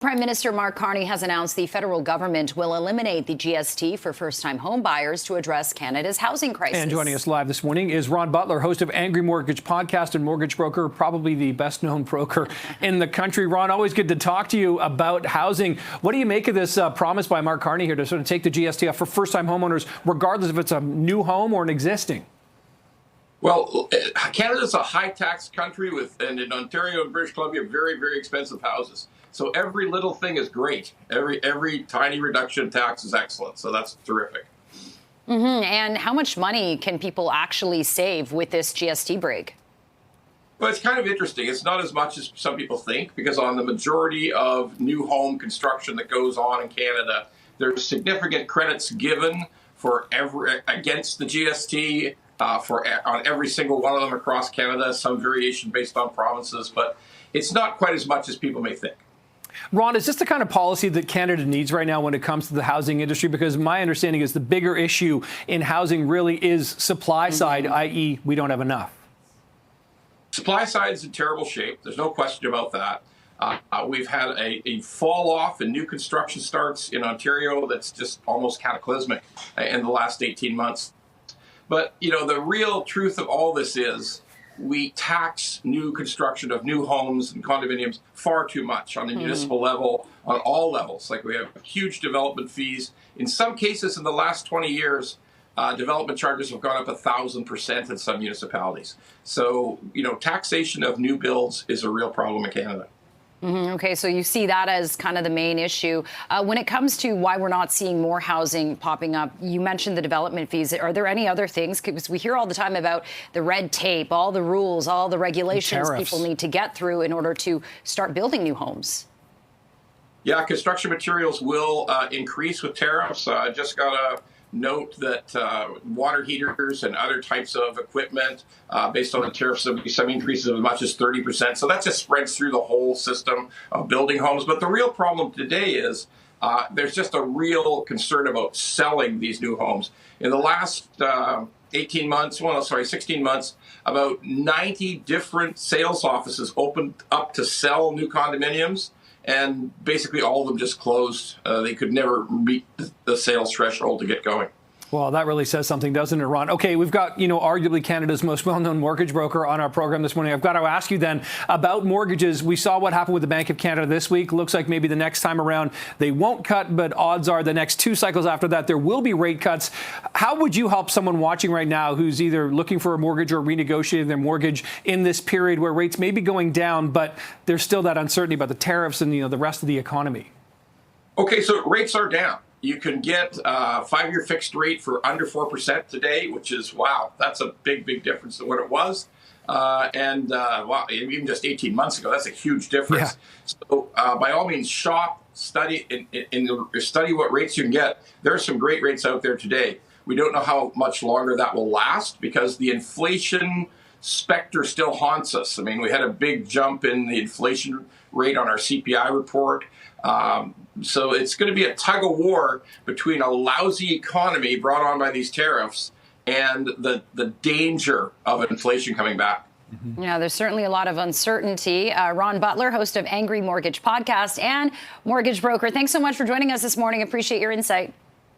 Prime Minister Mark Carney has announced the federal government will eliminate the GST for first-time home buyers to address Canada's housing crisis. And joining us live this morning is Ron Butler, host of Angry Mortgage podcast and mortgage broker, probably the best-known broker in the country. Ron, always good to talk to you about housing. What do you make of this promise by Mark Carney here to sort of take the GST off for first-time homeowners, regardless if it's a new home or an existing? Well, Canada's a high-tax country and in Ontario and British Columbia, very, very expensive houses. So every little thing is great. Every tiny reduction in tax is excellent. So that's terrific. And how much money can people actually save with this GST break? Well, it's kind of interesting. It's not as much as some people think, because on the majority of new home construction that goes on in Canada, there's significant credits given against the GST on every single one of them across Canada, some variation based on provinces, but it's not quite as much as people may think. Ron, is this the kind of policy that Canada needs right now when it comes to the housing industry? Because my understanding is the bigger issue in housing really is supply side, i.e. we don't have enough. Supply side is in terrible shape. There's no question about that. We've had a fall off in new construction starts in Ontario that's just almost cataclysmic in the last 18 months. But, you know, the real truth of all this is we tax new construction of new homes and condominiums far too much on the municipal level, on all levels. Like, we have huge development fees. In some cases, in the last 20 years, development charges have gone up 1,000% in some municipalities. So, you know, taxation of new builds is a real problem in Canada. Okay, so you see that as kind of the main issue. When it comes to why we're not seeing more housing popping up, you mentioned the development fees. Are there any other things? Because we hear all the time about the red tape, all the rules, all the regulations people need to get through in order to start building new homes. Yeah, construction materials will increase with tariffs. I just got a note that water heaters and other types of equipment, based on the tariffs, there'll be some increases of as much as 30%. So that just spreads through the whole system of building homes. But the real problem today is there's just a real concern about selling these new homes. In the last 16 months, about 90 different sales offices opened up to sell new condominiums. And basically all of them just closed. They could never meet the sales threshold to get going. Well, that really says something, doesn't it, Ron? Okay, we've got, arguably Canada's most well-known mortgage broker on our program this morning. I've got to ask you then about mortgages. We saw what happened with the Bank of Canada this week. Looks like maybe the next time around they won't cut, but odds are the next two cycles after that there will be rate cuts. How would you help someone watching right now who's either looking for a mortgage or renegotiating their mortgage in this period where rates may be going down, but there's still that uncertainty about the tariffs and the rest of the economy? Okay, so rates are down. You can get a 5-year fixed rate for under 4% today, which is, wow, that's a big, big difference than what it was. Wow, even just 18 months ago, that's a huge difference. Yeah. So by all means, shop, study what rates you can get. There are some great rates out there today. We don't know how much longer that will last because the inflation specter still haunts us. I mean, we had a big jump in the inflation rate on our CPI report. So it's going to be a tug of war between a lousy economy brought on by these tariffs and the danger of inflation coming back. Yeah, there's certainly a lot of uncertainty. Ron Butler, host of Angry Mortgage podcast and mortgage broker. Thanks so much for joining us this morning. Appreciate your insight.